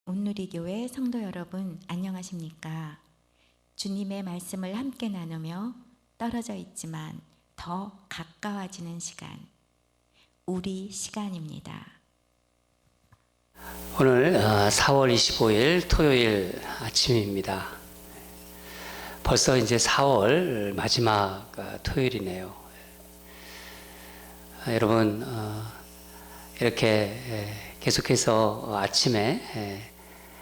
온누리교회 성도 여러분, 안녕하십니까? 주님의 말씀을 함께 나누며 떨어져 있지만 더 가까워지는 시간, 우리 시간입니다. 오늘 4월 25일 토요일 아침입니다. 벌써 이제 4월 마지막 토요일이네요. 여러분 이렇게 계속해서 아침에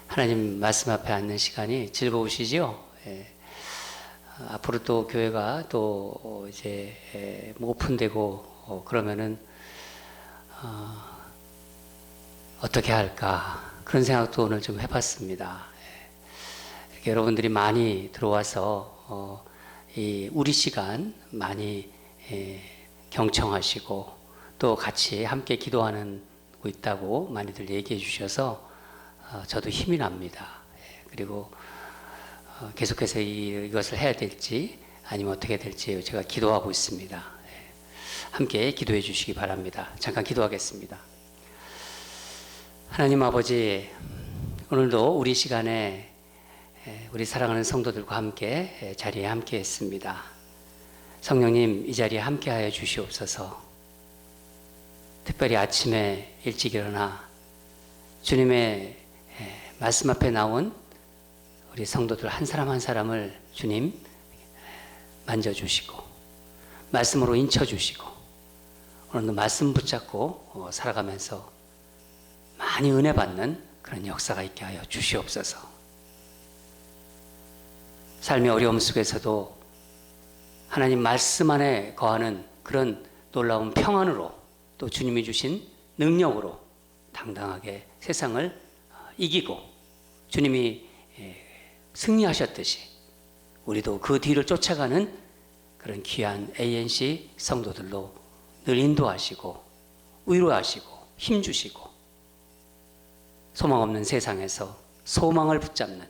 하나님 말씀 앞에 앉는 시간이 즐거우시죠? 앞으로 또 교회가 또 이제 오픈되고 그러면은 어떻게 할까 그런 생각도 오늘 좀 해봤습니다. 이렇게 여러분들이 많이 들어와서 이 우리 시간 많이 경청하시고 또 같이 함께 기도하는 거 있다고 많이들 얘기해 주셔서 저도 힘이 납니다. 그리고 계속해서 이것을 해야 될지 아니면 어떻게 될지 제가 기도하고 있습니다. 함께 기도해 주시기 바랍니다. 잠깐 기도하겠습니다. 하나님 아버지, 오늘도 우리 시간에 우리 사랑하는 성도들과 함께 자리에 함께 했습니다. 성령님, 이 자리에 함께 하여 주시옵소서. 특별히 아침에 일찍 일어나 주님의 말씀 앞에 나온 우리 성도들 한 사람 한 사람을 주님 만져주시고 말씀으로 인쳐주시고 오늘도 말씀 붙잡고 살아가면서 많이 은혜 받는 그런 역사가 있게 하여 주시옵소서. 삶의 어려움 속에서도 하나님 말씀 안에 거하는 그런 놀라운 평안으로 또 주님이 주신 능력으로 당당하게 세상을 이기고 주님이 승리하셨듯이 우리도 그 뒤를 쫓아가는 그런 귀한 ANC 성도들로 늘 인도하시고 위로하시고 힘주시고 소망 없는 세상에서 소망을 붙잡는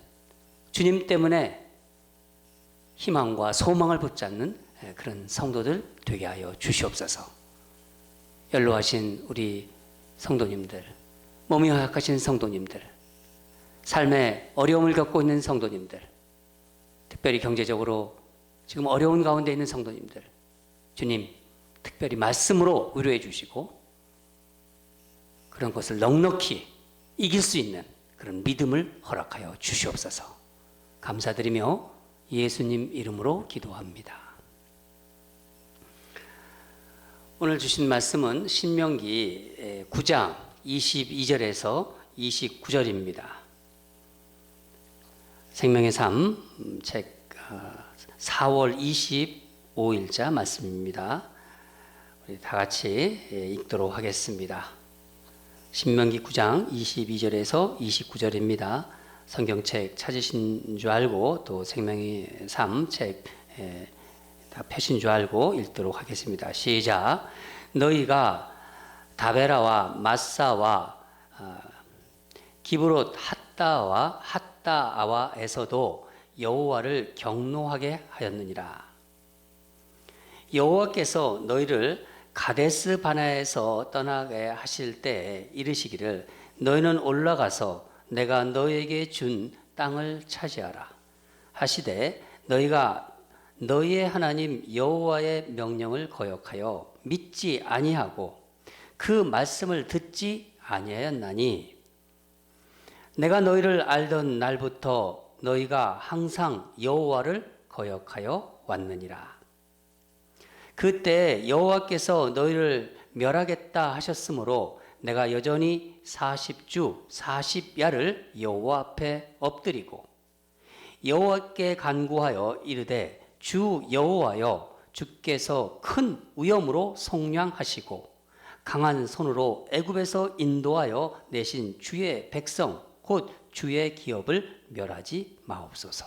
주님 때문에 희망과 소망을 붙잡는 그런 성도들 되게 하여 주시옵소서. 연로하신 우리 성도님들, 몸이 허약하신 성도님들, 삶에 어려움을 겪고 있는 성도님들, 특별히 경제적으로 지금 어려운 가운데 있는 성도님들, 주님 특별히 말씀으로 위로해 주시고 그런 것을 넉넉히 이길 수 있는 그런 믿음을 허락하여 주시옵소서. 감사드리며 예수님 이름으로 기도합니다. 오늘 주신 말씀은 신명기 9장 22절에서 29절입니다. 생명의 삶 책 4월 25일자 말씀입니다. 우리 다 같이 읽도록 하겠습니다. 신명기 9장 22절에서 29절입니다. 성경책 찾으신 줄 알고 또 생명의 삶 책 다 펴신 줄 알고 읽도록 하겠습니다. 시작. 너희가 다베라와 마사와 기브롯 핫다와 핫다아와에서도 여호와를 경노하게 하였느니라. 여호와께서 너희를 가데스 바네아에서 떠나게 하실 때에 이르시기를 너희는 올라가서 내가 너희에게 준 땅을 차지하라 하시되 너희가 너희의 하나님 여호와의 명령을 거역하여 믿지 아니하고 그 말씀을 듣지 아니하였나니 내가 너희를 알던 날부터 너희가 항상 여호와를 거역하여 왔느니라. 그때 여호와께서 너희를 멸하겠다 하셨으므로 내가 여전히 40주 40야를 여호와 앞에 엎드리고 여호와께 간구하여 이르되 주 여호와여 주께서 큰 위엄으로 속량하시고 강한 손으로 애굽에서 인도하여 내신 주의 백성 곧 주의 기업을 멸하지 마옵소서.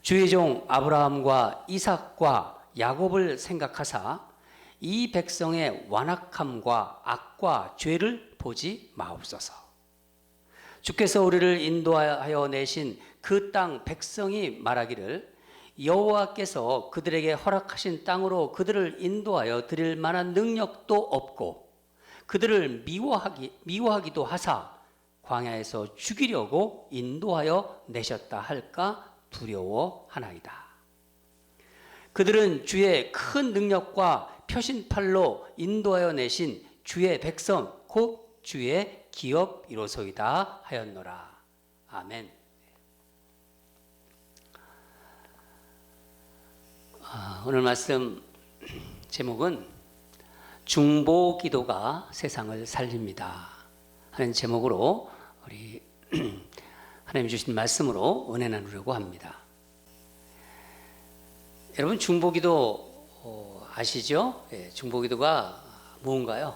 주의 종 아브라함과 이삭과 야곱을 생각하사 이 백성의 완악함과 악과 죄를 보지 마옵소서. 주께서 우리를 인도하여 내신 그 땅 백성이 말하기를 여호와께서 그들에게 허락하신 땅으로 그들을 인도하여 드릴 만한 능력도 없고 그들을 미워하기도 하사 광야에서 죽이려고 인도하여 내셨다 할까 두려워하나이다. 그들은 주의 큰 능력과 표신팔로 인도하여 내신 주의 백성 곧 주의 기업이로소이다 하였노라. 아멘. 오늘 말씀 제목은 중보기도가 세상을 살립니다 하는 제목으로 우리 하나님 주신 말씀으로 은혜 나누려고 합니다. 여러분 중보기도 아시죠? 중보기도가 뭔가요?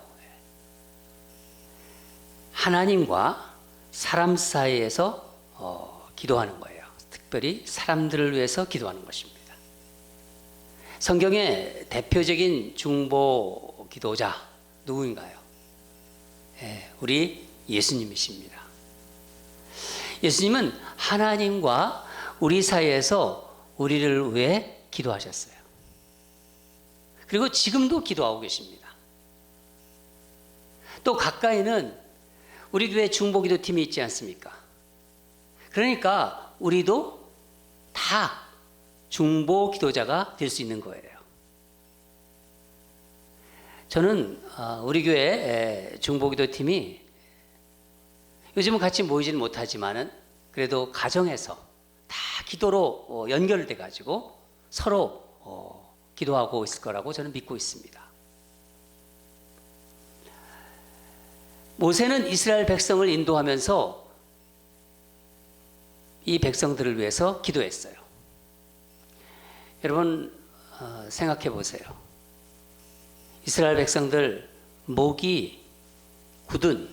하나님과 사람 사이에서 기도하는 거예요. 특별히 사람들을 위해서 기도하는 것입니다. 성경의 대표적인 중보 기도자 누구인가요? 우리 예수님이십니다. 예수님은 하나님과 우리 사이에서 우리를 위해 기도하셨어요. 그리고 지금도 기도하고 계십니다. 또 가까이는 우리 교회 중보기도 팀이 있지 않습니까? 그러니까 우리도 다 중보 기도자가 될 수 있는 거예요. 저는 우리 교회 중보 기도 팀이 요즘은 같이 모이지는 못하지만은 그래도 가정에서 다 기도로 연결돼 가지고 서로 기도하고 있을 거라고 저는 믿고 있습니다. 모세는 이스라엘 백성을 인도하면서 이 백성들을 위해서 기도했어요. 여러분 생각해 보세요. 이스라엘 백성들 목이 굳은,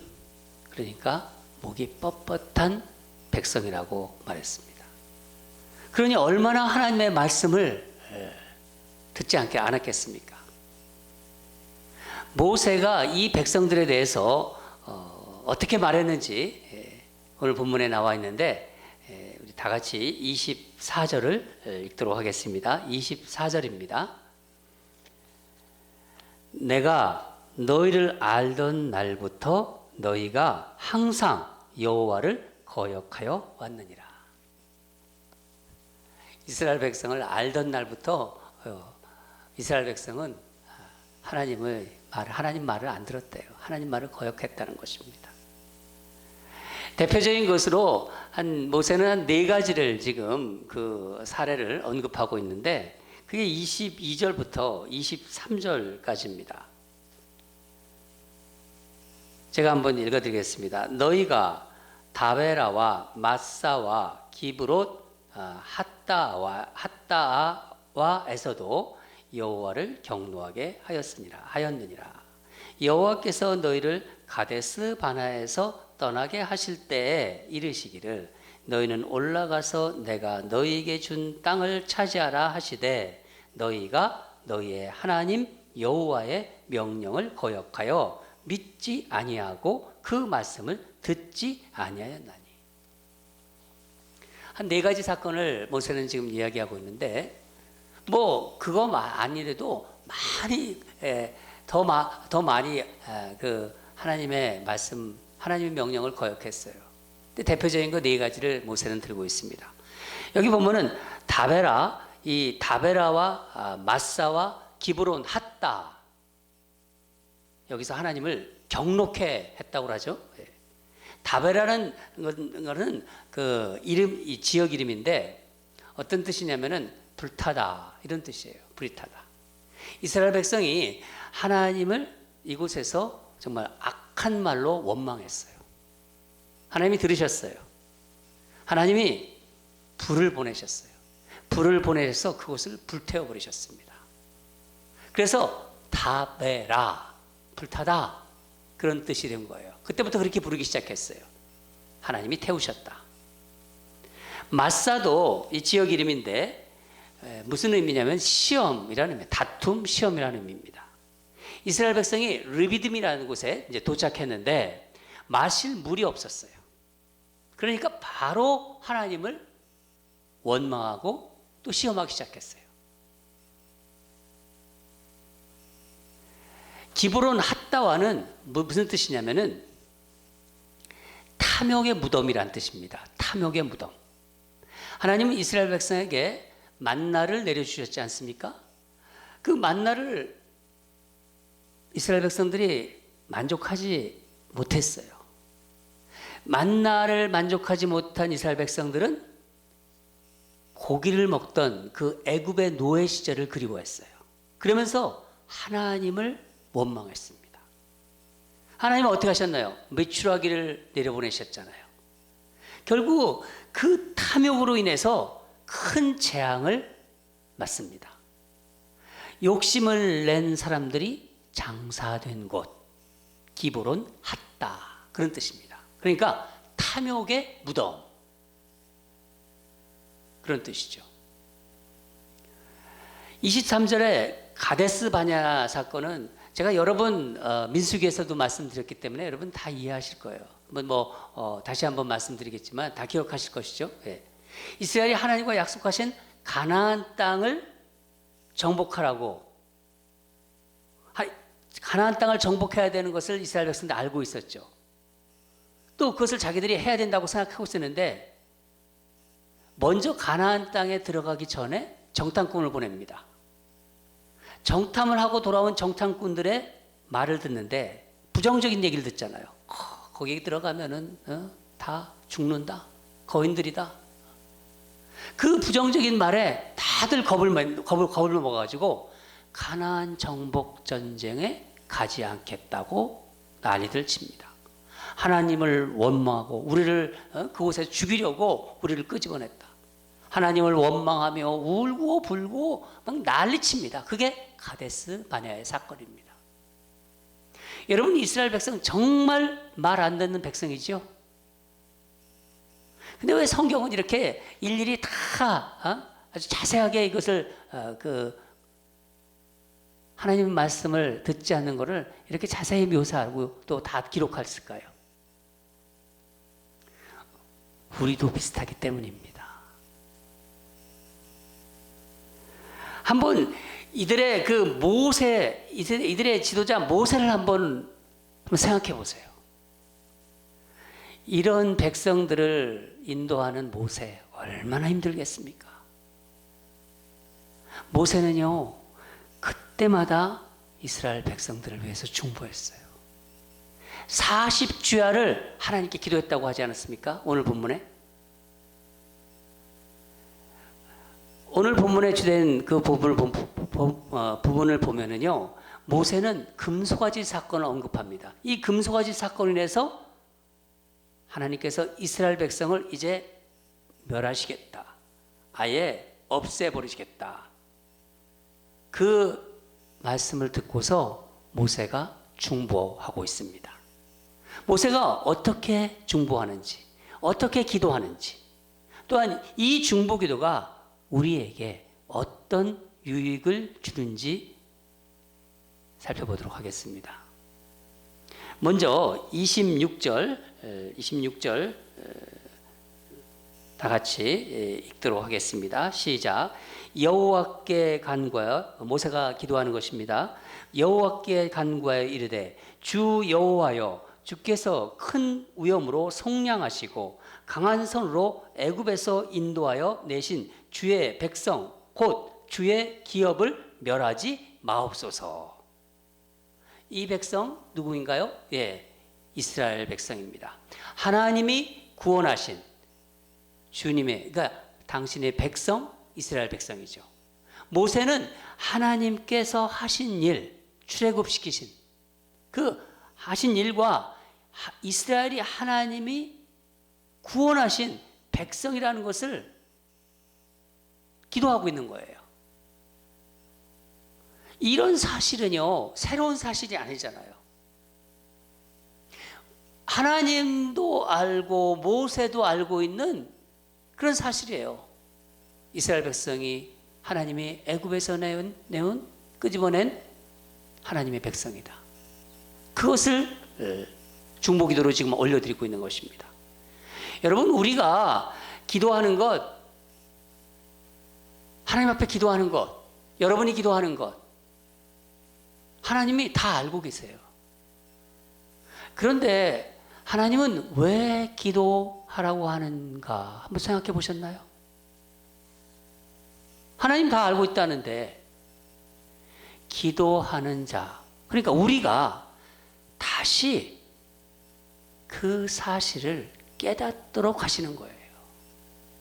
그러니까 목이 뻣뻣한 백성이라고 말했습니다. 그러니 얼마나 하나님의 말씀을 듣지 않았겠습니까? 모세가 이 백성들에 대해서 어떻게 말했는지 오늘 본문에 나와 있는데 우리 다 같이 24절을 읽도록 하겠습니다. 24절입니다. 내가 너희를 알던 날부터 너희가 항상 여호와를 거역하여 왔느니라. 이스라엘 백성을 알던 날부터 이스라엘 백성은 하나님 말을 안 들었대요. 하나님 말을 거역했다는 것입니다. 대표적인 것으로 모세는 한 4가지를 지금 그 사례를 언급하고 있는데 그게 22절부터 23절까지입니다. 제가 한번 읽어드리겠습니다. 너희가 다베라와 마사와 기브롯 핫다아와에서도 여호와를 경노하게 하였느니라. 여호와께서 너희를 가데스 바나에서 떠나게 하실 때에 이르시기를 너희는 올라가서 내가 너희에게 준 땅을 차지하라 하시되 너희가 너희의 하나님 여호와의 명령을 거역하여 믿지 아니하고 그 말씀을 듣지 아니하였나니. 한 4가지 사건을 모세는 지금 이야기하고 있는데 그거 아니래도 많이 더 많이 그 하나님의 말씀, 하나님의 명령을 거역했어요. 근데 대표적인 거 4가지를 모세는 들고 있습니다. 여기 보면은 이 다베라와 마사와 기브론 핫다, 여기서 하나님을 경록해 했다고 하죠. 다베라는 것은 그 이름, 이 지역 이름인데 어떤 뜻이냐면은 불타다 이런 뜻이에요. 불타다. 이스라엘 백성이 하나님을 이곳에서 정말 악한 말로 원망했어요. 하나님이 들으셨어요. 하나님이 불을 보내셨어요. 불을 보내셔서 그곳을 불태워 버리셨습니다. 그래서 다베라, 불타다, 그런 뜻이 된 거예요. 그때부터 그렇게 부르기 시작했어요. 하나님이 태우셨다. 마사도 이 지역 이름인데 무슨 의미냐면 시험이라는 의미, 다툼, 시험이라는 의미입니다. 이스라엘 백성이 르비딤이라는 곳에 이제 도착했는데 마실 물이 없었어요. 그러니까 바로 하나님을 원망하고 또 시험하기 시작했어요. 기브론 핫다와는 무슨 뜻이냐면은 탐욕의 무덤이란 뜻입니다. 탐욕의 무덤. 하나님은 이스라엘 백성에게 만나를 내려주셨지 않습니까? 그 만나를 이스라엘 백성들이 만족하지 못했어요. 만나를 만족하지 못한 이스라엘 백성들은 고기를 먹던 그 애굽의 노예 시절을 그리워했어요. 그러면서 하나님을 원망했습니다. 하나님은 어떻게 하셨나요? 메추라기를 내려보내셨잖아요. 결국 그 탐욕으로 인해서 큰 재앙을 맞습니다. 욕심을 낸 사람들이 장사된 곳, 기브론 핫다, 그런 뜻입니다. 그러니까 탐욕의 무덤, 그런 뜻이죠. 23절에 가데스 바냐 사건은 제가 여러 번 민수기에서도 말씀드렸기 때문에 여러분 다 이해하실 거예요. 다시 한번 말씀드리겠지만 다 기억하실 것이죠. 예. 이스라엘이 하나님과 약속하신 가나안 땅을 정복하라고, 가나안 땅을 정복해야 되는 것을 이스라엘 백성들 알고 있었죠. 또 그것을 자기들이 해야 된다고 생각하고 있었는데 먼저 가나안 땅에 들어가기 전에 정탐꾼을 보냅니다. 정탐을 하고 돌아온 정탐꾼들의 말을 듣는데 부정적인 얘기를 듣잖아요. 거기 들어가면은 다 죽는다, 거인들이다. 그 부정적인 말에 다들 겁을 먹어가지고 가나안 정복 전쟁에 가지 않겠다고 난리를 칩니다. 하나님을 원망하고 우리를 그곳에 죽이려고 우리를 끄집어냈다. 하나님을 원망하며 울고 불고 막 난리칩니다. 그게 가데스 바냐의 사건입니다. 여러분, 이스라엘 백성 정말 말 안 듣는 백성이죠. 근데 왜 성경은 이렇게 일일이 다 아주 자세하게 이것을 하나님의 말씀을 듣지 않는 것을 이렇게 자세히 묘사하고 또 다 기록했을까요? 우리도 비슷하기 때문입니다. 한번 이들의 이들의 지도자 모세를 한번 생각해 보세요. 이런 백성들을 인도하는 모세 얼마나 힘들겠습니까? 모세는요, 그때마다 이스라엘 백성들을 위해서 중보했어요. 40주야를 하나님께 기도했다고 하지 않았습니까? 오늘 본문에. 오늘 본문에 주된 그 부분을 보면은요, 모세는 금송아지 사건을 언급합니다. 이 금송아지 사건으로 인해서 하나님께서 이스라엘 백성을 이제 멸하시겠다, 아예 없애버리시겠다, 그 말씀을 듣고서 모세가 중보하고 있습니다. 모세가 어떻게 중보하는지, 어떻게 기도하는지, 또한 이 중보 기도가 우리에게 어떤 유익을 주는지 살펴보도록 하겠습니다. 먼저 26절 다 같이 읽도록 하겠습니다. 시작. 여호와께 간구하여, 모세가 기도하는 것입니다. 여호와께 간구하여 이르되, 주 여호와여, 주께서 큰 위엄으로 속량하시고 강한 손으로 애굽에서 인도하여 내신 주의 백성 곧 주의 기업을 멸하지 마옵소서. 이 백성 누구인가요? 예, 이스라엘 백성입니다. 하나님이 구원하신 주님의, 그러니까 당신의 백성, 이스라엘 백성이죠. 모세는 하나님께서 하신 일, 출애굽시키신 그 하신 일과 이스라엘이 하나님이 구원하신 백성이라는 것을 기도하고 있는 거예요. 이런 사실은요, 새로운 사실이 아니잖아요. 하나님도 알고 모세도 알고 있는 그런 사실이에요. 이스라엘 백성이 하나님이 애굽에서 내온 끄집어낸 하나님의 백성이다. 그것을 중보기도로 지금 올려드리고 있는 것입니다. 여러분, 우리가 기도하는 것, 하나님 앞에 기도하는 것, 여러분이 기도하는 것, 하나님이 다 알고 계세요. 그런데 하나님은 왜 기도하라고 하는가 한번 생각해 보셨나요? 하나님 다 알고 있다는데 기도하는 자, 그러니까 우리가 다시 그 사실을 깨닫도록 하시는 거예요.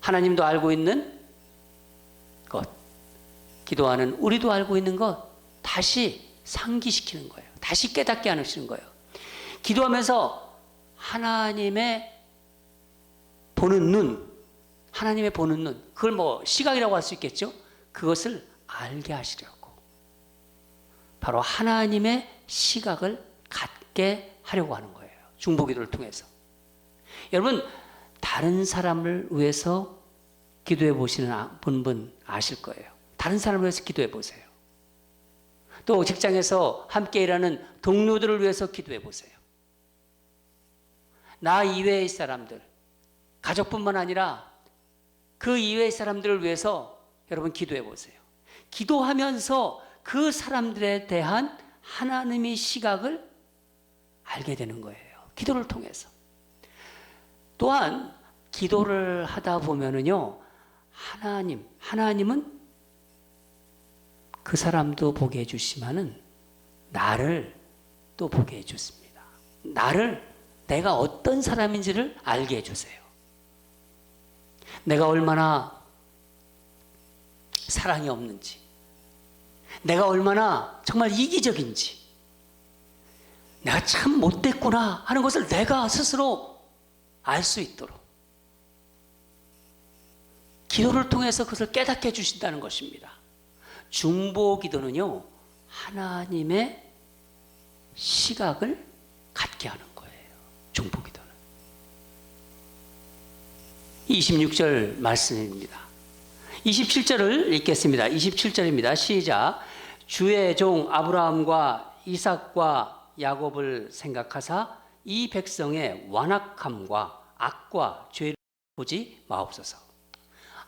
하나님도 알고 있는 것, 기도하는 우리도 알고 있는 것 다시 상기시키는 거예요. 다시 깨닫게 하시는 거예요. 기도하면서 하나님의 보는 눈, 하나님의 보는 눈, 그걸 뭐 시각이라고 할 수 있겠죠? 그것을 알게 하시려고 바로 하나님의 시각을 갖게 하려고 하는 거예요. 중보기도를 통해서. 여러분, 다른 사람을 위해서 기도해 보시는 분 아실 거예요. 다른 사람을 위해서 기도해 보세요. 또 직장에서 함께 일하는 동료들을 위해서 기도해 보세요. 나 이외의 사람들, 가족뿐만 아니라 그 이외의 사람들을 위해서 여러분 기도해 보세요. 기도하면서 그 사람들에 대한 하나님의 시각을 알게 되는 거예요. 기도를 통해서. 또한 기도를 하다 보면은요, 하나님은 그 사람도 보게 해주시면은 나를 또 보게 해주십니다. 내가 어떤 사람인지를 알게 해주세요. 내가 얼마나 사랑이 없는지, 내가 얼마나 정말 이기적인지, 내가 참 못됐구나 하는 것을 내가 스스로 알 수 있도록 기도를 통해서 그것을 깨닫게 해주신다는 것입니다. 중보기도는요, 하나님의 시각을 갖게 하는 거예요. 중보기도는 26절 말씀입니다. 27절을 읽겠습니다. 27절입니다. 시작. 주의 종 아브라함과 이삭과 야곱을 생각하사 이 백성의 완악함과 악과 죄를 보지 마옵소서.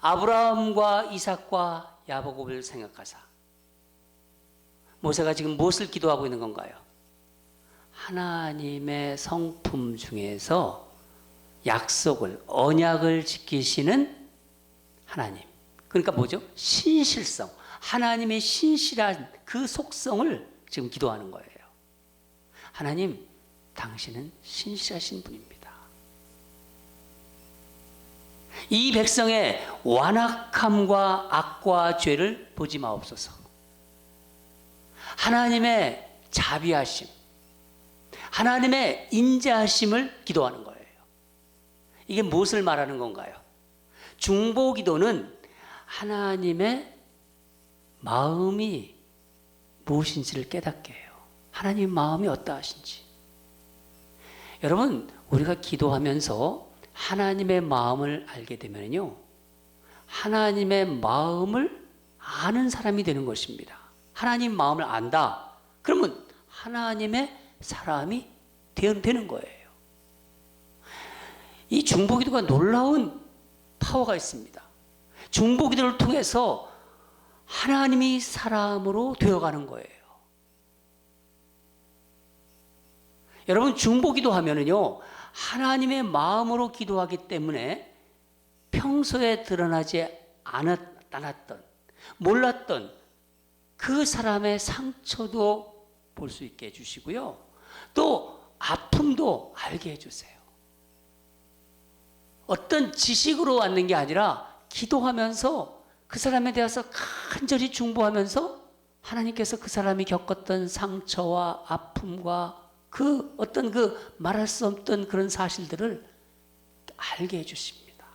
아브라함과 이삭과 야곱을 생각하사. 모세가 지금 무엇을 기도하고 있는 건가요? 하나님의 성품 중에서 약속을, 언약을 지키시는 하나님. 그러니까 뭐죠? 신실성. 하나님의 신실한 그 속성을 지금 기도하는 거예요. 하나님, 당신은 신실하신 분입니다. 이 백성의 완악함과 악과 죄를 보지 마옵소서. 하나님의 자비하심, 하나님의 인자하심을 기도하는 거예요. 이게 무엇을 말하는 건가요? 중보기도는 하나님의 마음이 무엇인지를 깨닫게 해요. 하나님 마음이 어떠하신지. 여러분, 우리가 기도하면서 하나님의 마음을 알게 되면요, 하나님의 마음을 아는 사람이 되는 것입니다. 하나님 마음을 안다. 그러면 하나님의 사람이 되는 거예요. 이 중보기도가 놀라운 파워가 있습니다. 중보기도를 통해서 하나님이 사람으로 되어가는 거예요. 여러분, 중보기도 하면은요, 하나님의 마음으로 기도하기 때문에 평소에 드러나지 않았던, 몰랐던 그 사람의 상처도 볼 수 있게 해주시고요. 또 아픔도 알게 해주세요. 어떤 지식으로 왔는 게 아니라 기도하면서 그 사람에 대해서 간절히 중보하면서 하나님께서 그 사람이 겪었던 상처와 아픔과 그 어떤 그 말할 수 없던 그런 사실들을 알게 해주십니다.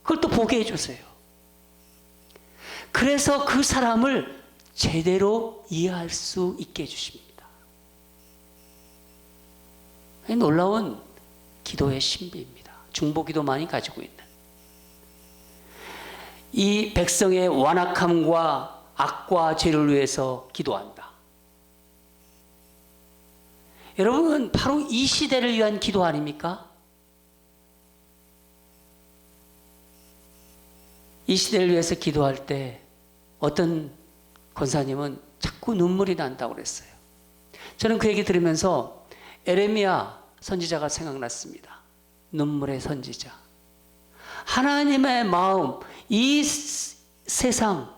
그걸 또 보게 해주세요. 그래서 그 사람을 제대로 이해할 수 있게 해주십니다. 놀라운 기도의 신비입니다. 중보기도만이 가지고 있는 이 백성의 완악함과 악과 죄를 위해서 기도한다. 여러분, 바로 이 시대를 위한 기도 아닙니까? 이 시대를 위해서 기도할 때 어떤 권사님은 자꾸 눈물이 난다고 그랬어요. 저는 그 얘기 들으면서 에레미야 선지자가 생각났습니다. 눈물의 선지자. 하나님의 마음, 이 세상,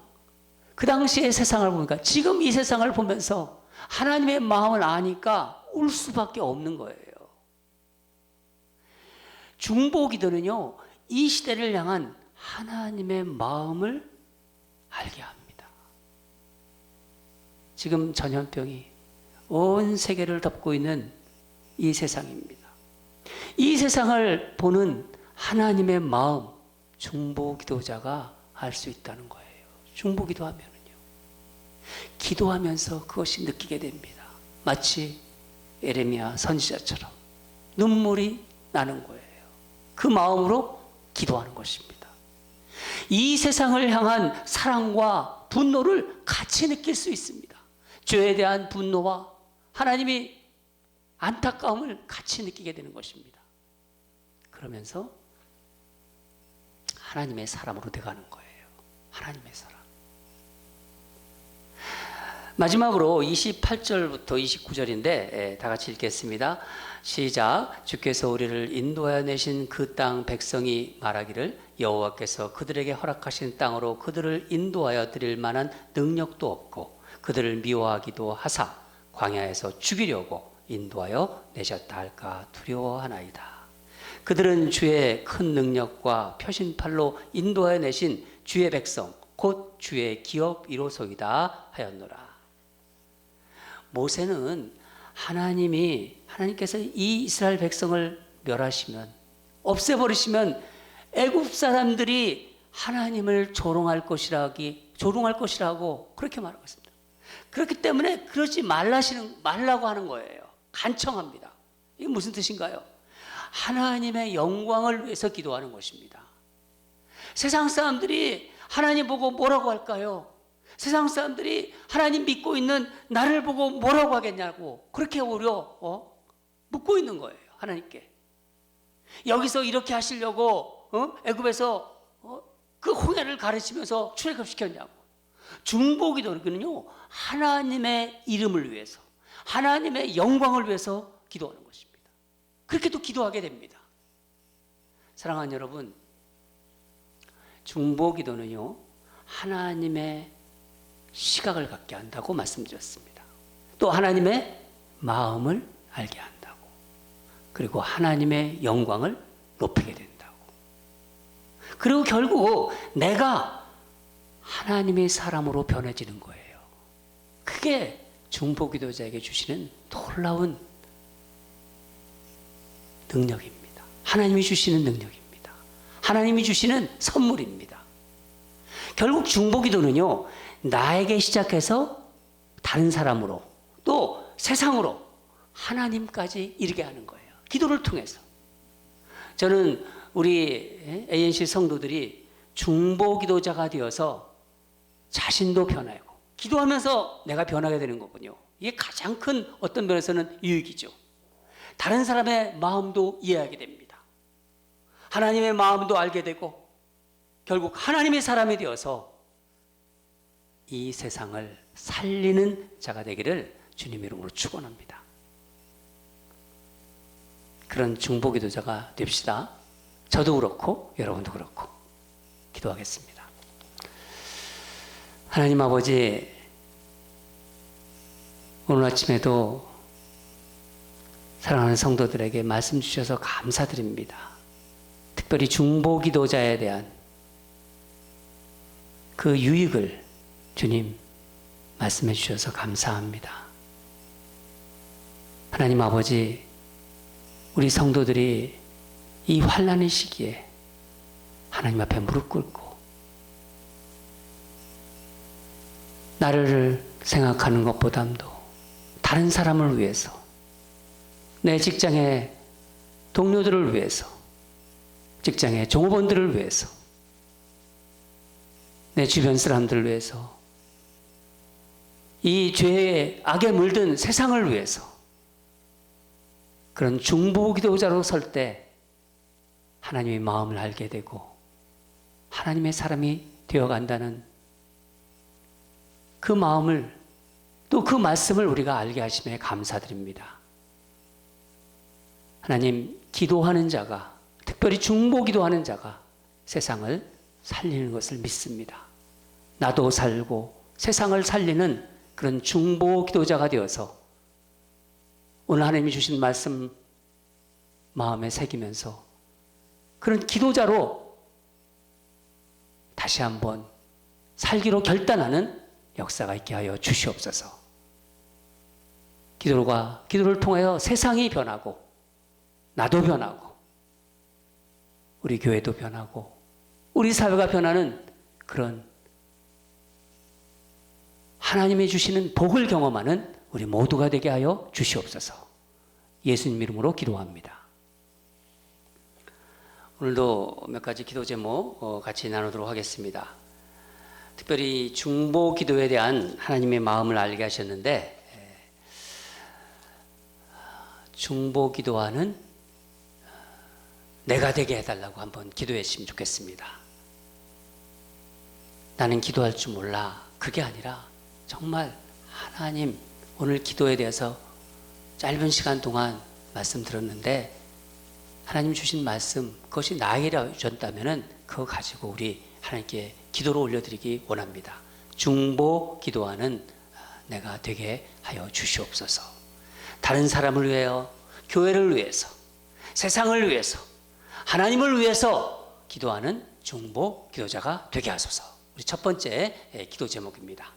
그 당시의 세상을 보니까 지금 이 세상을 보면서 하나님의 마음을 아니까 울 수밖에 없는 거예요. 중보기도는요, 이 시대를 향한 하나님의 마음을 알게 합니다. 지금 전염병이 온 세계를 덮고 있는 이 세상입니다. 이 세상을 보는 하나님의 마음, 중보기도자가 알 수 있다는 거예요. 중보기도하면은요, 기도하면서 그것이 느끼게 됩니다. 마치 에레미야 선지자처럼 눈물이 나는 거예요. 그 마음으로 기도하는 것입니다. 이 세상을 향한 사랑과 분노를 같이 느낄 수 있습니다. 죄에 대한 분노와 하나님이 안타까움을 같이 느끼게 되는 것입니다. 그러면서 하나님의 사람으로 돼가는 거예요. 하나님의 사람. 마지막으로 28절부터 29절인데 다 같이 읽겠습니다. 시작. 주께서 우리를 인도하여 내신 그 땅 백성이 말하기를 여호와께서 그들에게 허락하신 땅으로 그들을 인도하여 드릴 만한 능력도 없고 그들을 미워하기도 하사 광야에서 죽이려고 인도하여 내셨다 할까 두려워하나이다. 그들은 주의 큰 능력과 표신팔로 인도하여 내신 주의 백성 곧 주의 기업 이로소이다 하였노라. 모세는 하나님께서 이 이스라엘 백성을 멸하시면, 없애버리시면 애굽 사람들이 하나님을 조롱할 것이라고 그렇게 말하고 있습니다. 그렇기 때문에 그러지 말라고 하는 거예요. 간청합니다. 이게 무슨 뜻인가요? 하나님의 영광을 위해서 기도하는 것입니다. 세상 사람들이 하나님 보고 뭐라고 할까요? 세상 사람들이 하나님 믿고 있는 나를 보고 뭐라고 하겠냐고 그렇게 오히려 묻고 있는 거예요. 하나님께. 여기서 이렇게 하시려고 애굽에서 그 홍해를 가르치면서 출애굽시켰냐고. 중보기도는요, 하나님의 이름을 위해서, 하나님의 영광을 위해서 기도하는 것입니다. 그렇게 또 기도하게 됩니다. 사랑하는 여러분, 중보기도는요, 하나님의 시각을 갖게 한다고 말씀드렸습니다. 또 하나님의 마음을 알게 한다고. 그리고 하나님의 영광을 높이게 된다고. 그리고 결국 내가 하나님의 사람으로 변해지는 거예요. 그게 중보기도자에게 주시는 놀라운 능력입니다. 하나님이 주시는 능력입니다. 하나님이 주시는 선물입니다. 결국 중보기도는요, 나에게 시작해서 다른 사람으로 또 세상으로 하나님까지 이르게 하는 거예요. 기도를 통해서. 저는 우리 ANC 성도들이 중보기도자가 되어서 자신도 변하고 기도하면서 내가 변하게 되는 거군요. 이게 가장 큰 어떤 면에서는 유익이죠. 다른 사람의 마음도 이해하게 됩니다. 하나님의 마음도 알게 되고 결국 하나님의 사람이 되어서 이 세상을 살리는 자가 되기를 주님 이름으로 축원합니다. 그런 중보기도자가 됩시다. 저도 그렇고 여러분도 그렇고 기도하겠습니다. 하나님 아버지, 오늘 아침에도 사랑하는 성도들에게 말씀 주셔서 감사드립니다. 특별히 중보기도자에 대한 그 유익을 주님 말씀해 주셔서 감사합니다. 하나님 아버지, 우리 성도들이 이 환난의 시기에 하나님 앞에 무릎 꿇고 나를 생각하는 것보다도 다른 사람을 위해서, 내 직장의 동료들을 위해서, 직장의 종업원들을 위해서, 내 주변 사람들을 위해서, 이 죄의 악에 물든 세상을 위해서 그런 중보기도자로 설 때 하나님의 마음을 알게 되고 하나님의 사람이 되어간다는 그 마음을, 또 그 말씀을 우리가 알게 하심에 감사드립니다. 하나님, 기도하는 자가, 특별히 중보 기도하는 자가 세상을 살리는 것을 믿습니다. 나도 살고 세상을 살리는 그런 중보 기도자가 되어서 오늘 하나님이 주신 말씀 마음에 새기면서 그런 기도자로 다시 한번 살기로 결단하는 역사가 있게 하여 주시옵소서. 기도를 통하여 세상이 변하고 나도 변하고 우리 교회도 변하고 우리 사회가 변하는 그런 하나님이 주시는 복을 경험하는 우리 모두가 되게 하여 주시옵소서. 예수님 이름으로 기도합니다. 오늘도 몇 가지 기도 제목 같이 나누도록 하겠습니다. 특별히 중보 기도에 대한 하나님의 마음을 알게 하셨는데, 중보 기도하는 내가 되게 해달라고 한번 기도했으면 좋겠습니다. 나는 기도할 줄 몰라. 그게 아니라 정말 하나님, 오늘 기도에 대해서 짧은 시간 동안 말씀 들었는데 하나님 주신 말씀, 그것이 나에게 주셨다면 그거 가지고 우리 하나님께 기도로 올려드리기 원합니다. 중보 기도하는 내가 되게 하여 주시옵소서. 다른 사람을 위하여, 교회를 위해서, 세상을 위해서, 하나님을 위해서 기도하는 중보 기도자가 되게 하소서. 우리 첫 번째 기도 제목입니다.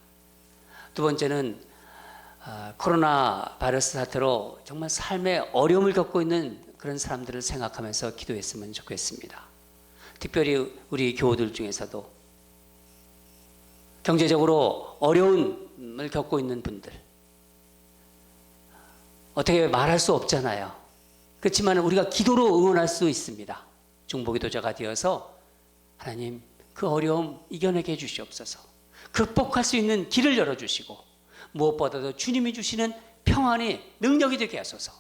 두 번째는 코로나 바이러스 사태로 정말 삶의 어려움을 겪고 있는 그런 사람들을 생각하면서 기도했으면 좋겠습니다. 특별히 우리 교우들 중에서도 경제적으로 어려움을 겪고 있는 분들, 어떻게 말할 수 없잖아요. 그렇지만 우리가 기도로 응원할 수 있습니다. 중보기도자가 되어서 하나님, 그 어려움 이겨내게 해주시옵소서. 극복할 수 있는 길을 열어주시고 무엇보다도 주님이 주시는 평안이 능력이 되게 하소서.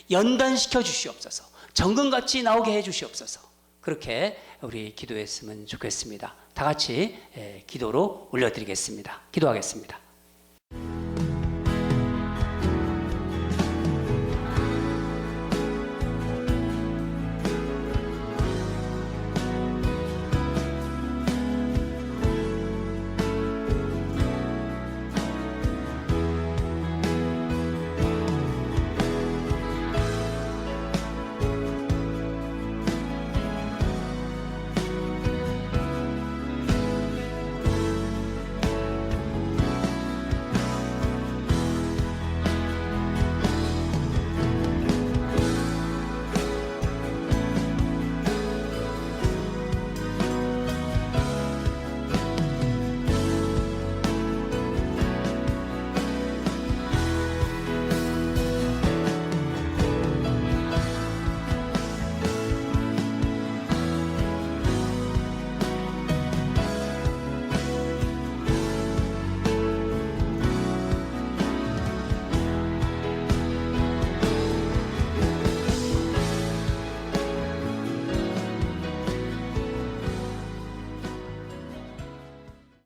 연단시켜 주시옵소서. 정금같이 나오게 해 주시옵소서. 그렇게 우리 기도했으면 좋겠습니다. 다 같이 기도로 올려드리겠습니다. 기도하겠습니다.